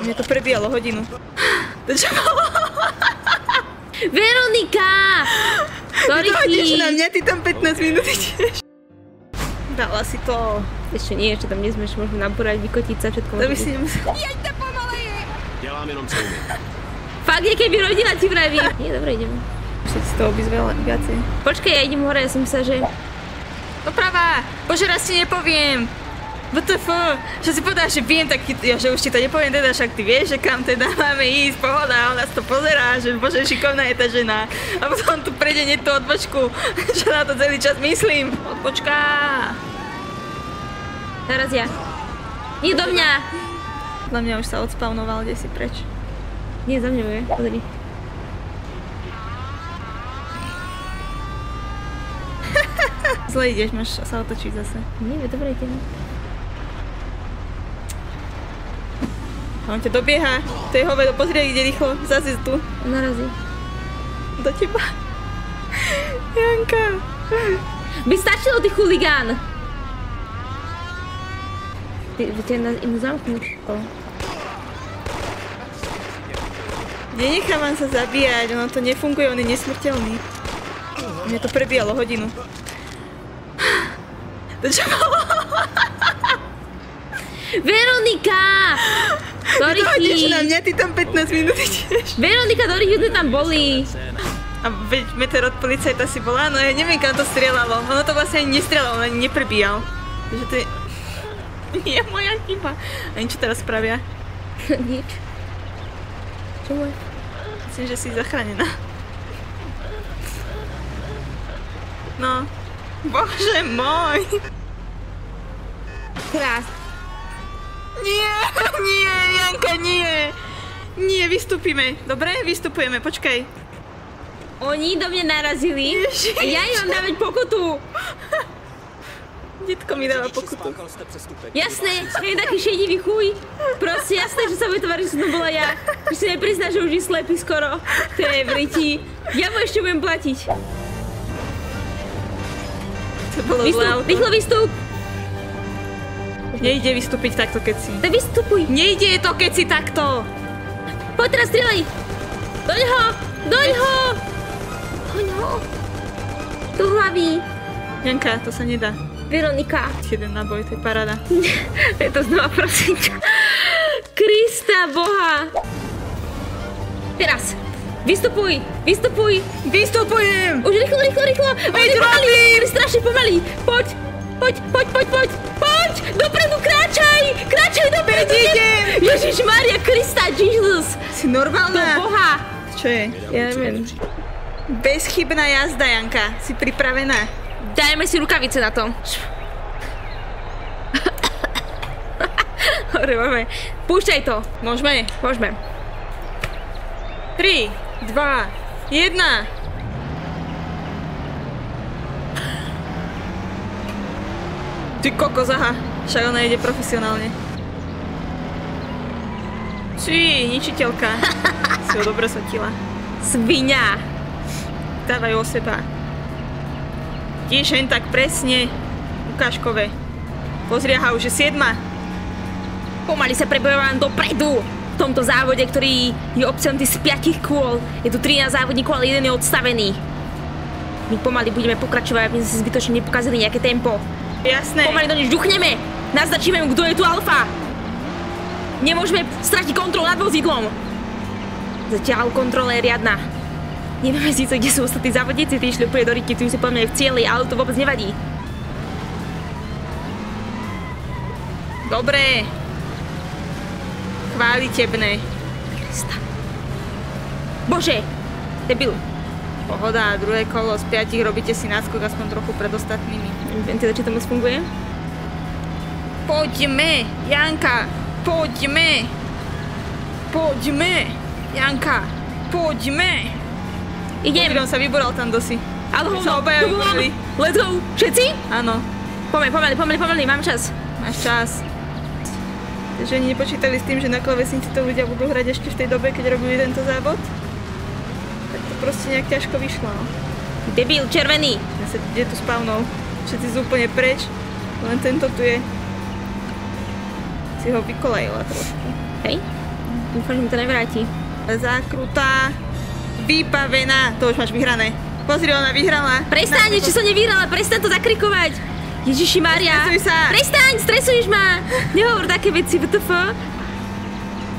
Mne to prebíjalo hodinu. To čo bolo? Veronika! Sorry, Dojdeš na mňa, ty tam 15 minút ideš. Dala si to. Ešte nie, ešte tam nezmeš, môžeme nabúrať, vykotiť sa, všetko To by si nemusel. Jeďte pomaleji! Dělám jenom co umím. Fakt je, keby rodina ti vraví. Nie, dobre, ideme. Všetci z toho by viacej. Počkaj, ja idem hore, ja som myslela, že... Doprava! Bože, raz ti nepoviem! WTF? Čo si povedal, že viem, tak ja, že už ti to nepoviem, teda však ty vieš, že kam teda máme ísť, pohoda, a ona to pozerá, že bože, šikovná je tá žena. A potom tu prejde nie tú odbočku, že na to celý čas myslím. Odbočka! Teraz ja. Nie do mňa! Na mňa už sa odspawnoval, kde si preč. Nie, za mňa je, pozri. Zle ideš, máš sa otočiť zase. Nie, dobre, ideme. A on ťa dobieha, to je hovedo, pozri, ide rýchlo, zase tu. Narazí. Do teba. Janka. By stačilo, ty chuligán! Ty nás im zamknúť. Nenechávam sa zabíjať, ono to nefunguje, on je nesmrteľný. Mne to prebíjalo hodinu. To čo bolo? Veronika! Dojdeš na mňa, ty tam 15 minút ideš. Veronika, Dorichy tam boli. A veď meter od policajta si bola, no ja neviem, kam to strieľalo. Ono to vlastne ani nestrieľalo, on ani neprebíjal. Takže to je... Nie moja chyba. A čo teraz spravia? Nič. Čo môj? Myslím, že si zachránená. No. Bože môj. Krás. Nie, nie, Janka, nie. Nie, vystúpime. Dobre, vystupujeme, počkaj. Oni do mňa narazili a ja im mám dávať pokutu. Detko mi dáva pokutu. Jasné, je taký šedivý chuj. Proste jasné, že sa bude tvariť, že som bola ja. Že si neprizná, že už je slepý skoro. Tej vriti. Ja mu ešte budem platiť. To bolo zlé auto. Rýchlo vystup. Nejde vystúpiť takto, keď si. Tak vystupuj. Nejde to, keď si takto. Poď teraz, strieľaj. Doňho, doňho. Doňho. Do hlavy. Janka, to sa nedá. Veronika. Jeden náboj, to je paráda. Je to znova, prosím ťa. Krista Boha. Teraz. Vystupuj, vystupuj. Vystupujem. Už rýchlo, rýchlo, rýchlo. Veď robím. Strašne pomalý. Poď, poď, poď, poď, poď. Poď, dopredu, kráčaj. Kráčaj dopredu. Idem. Ježišmaria, Krista, Jesus. Si normálna. Do Boha. Čo je? Ja neviem. Bezchybná jazda, Janka. Si pripravená? Dajme si rukavice na to. Dobre, môžeme. Púšťaj to. Môžeme? Môžeme. 3, 2, 1. Ty kokos, aha. Však ona ide profesionálne. Či, ničiteľka. Si ho dobre sotila. Sviňa. Dávaj o seba. Tiež hen tak presne. Ukážkové. Pozri, aha, už je 7. Pomaly sa prebojovávam dopredu. V tomto závode, ktorý je obsiahnutý z 5 kôl. Je tu 13 závodníkov, ale jeden je odstavený. My pomaly budeme pokračovať, aby sme si zbytočne nepokazili nejaké tempo. Jasné. Pomaly do než duchneme. Naznačíme mu, kto je tu alfa. Nemôžeme stratiť kontrolu nad vozidlom. Zatiaľ kontrola je riadna. Nevieme síce, kde sú ostatní závodníci, tí išli úplne do Riky, tí už si povedali v cieli, ale to vôbec nevadí. Dobre. Chválitebné. Krista. Bože, debil. Pohoda, druhé kolo z 5 robíte si náskok aspoň trochu pred ostatnými. Neviem teda, či to moc funguje. Poďme, Janka, poďme. Poďme, Janka, poďme. Idem. On sa vyboral tam dosi. Ale Sa obaja vyborali. Let's go. Všetci? Áno, Pomaly, mám čas. máš čas. Takže oni nepočítali s tým, že na klávesnici to ľudia budú hrať ešte v tej dobe, keď robili tento závod. Tak to proste nejak ťažko vyšlo, no. Debil, červený. Kde tu spavnul? Všetci sú úplne preč, len tento tu je. Si ho vykolajila trošku. Hej. Dúfam, že mi to nevráti. Zakrutá. Vybavená. To už máš vyhrané. Pozri, ona vyhrala. Prestaň, či som nevyhrala, prestaň to zakrikovať. Ježiši Mária. Stresuj sa. Prestaň, stresuješ ma. Nehovor také veci, WTF.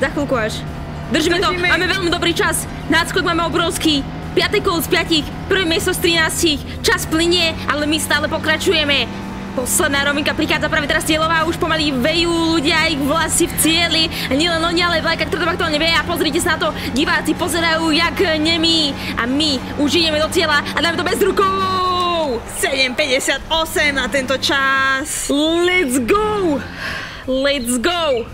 Za chvíľku až. Držíme to, máme veľmi dobrý čas. Náskok máme obrovský. 5. kolo z 5, prvé miesto z 13. Čas plynie, ale my stále pokračujeme. Posledná rovinka prichádza práve teraz cieľová, už pomaly vejú ľudia, ich vlasy v cieli. Nielen oni, ale vlajka, ktorá to aktuálne veje. A pozrite sa na to, diváci pozerajú jak nemí. A my už ideme do cieľa a dáme to bez rukou. 7:58 na tento čas. Let's go! Let's go!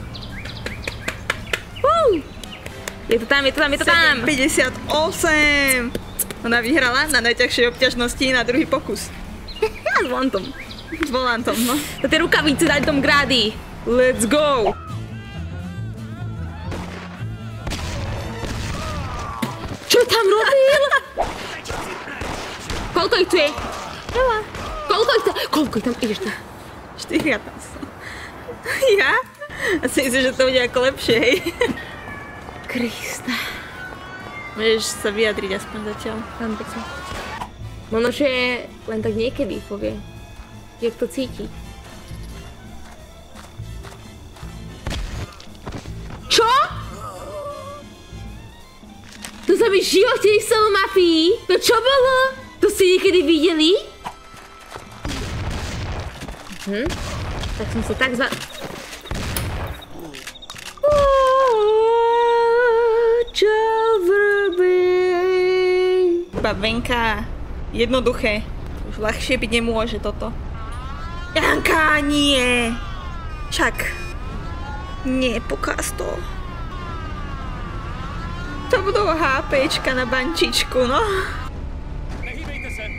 Je to tam, je to tam, je to tam! 7:58. Ona vyhrala na najťažšej obťažnosti na druhý pokus. S volantom. S volantom, no. To tie rukavice dali tom grády. Let's go! Čo tam robil? Koľko ich tu je? Veľa. Koľko ich tam? Ideš tu. 4 tam som. Ja? Asi myslím, že to bude ako lepšie, hej? Krista. Môžeš sa vyjadriť aspoň zatiaľ. Tam pekne. Možno, že len tak niekedy povie, jak to cíti. Čo? To sa mi v živote nestalo, Mafii. To čo bolo? To ste niekedy videli? Tak som sa tak čo vrobí? Babenka. Jednoduché. Už ľahšie byť nemôže toto. Janka, nie. Čak. Nie, pokaz to. To budú HPčka na bančičku, no. Nehýbejte se.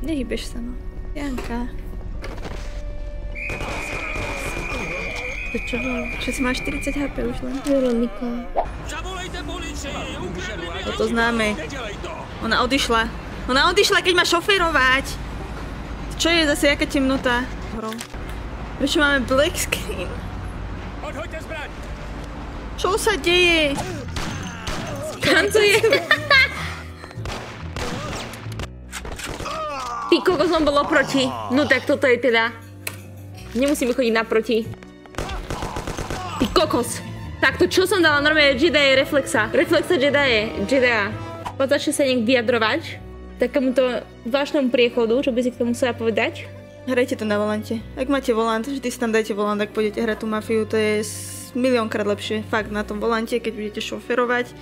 Nehýbeš sa, no. Janka. To čo bolo? Čo si máš 40 HP už len? Veronika. Zavolejte policii, ukradli mi To známe. nedělej to. Ona odišla. Ona odišla, keď má šoférovať. Čo je zase, jaká temnota? Prečo máme black screen? Odhoďte zbraň. Čo sa deje? Kam to je? Ty kokos, on bol oproti. No tak toto je teda. Nemusíme chodiť naproti. Ty kokos. Takto, čo som dala normálne Jedi Reflexa? Reflexa Jedia. Začne sa nejak vyjadrovať takémuto zvláštnemu priechodu, čo by si k tomu chcela povedať? Hrajte to na volante. Ak máte volant, vždy si tam dajte volant, ak pôjdete hrať tú mafiu, to je miliónkrát lepšie. Fakt, na tom volante, keď budete šoferovať,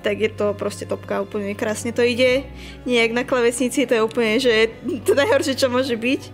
tak je to proste topka, úplne krásne to ide. Nie jak na klavesnici, to je úplne, že to najhoršie, čo môže byť.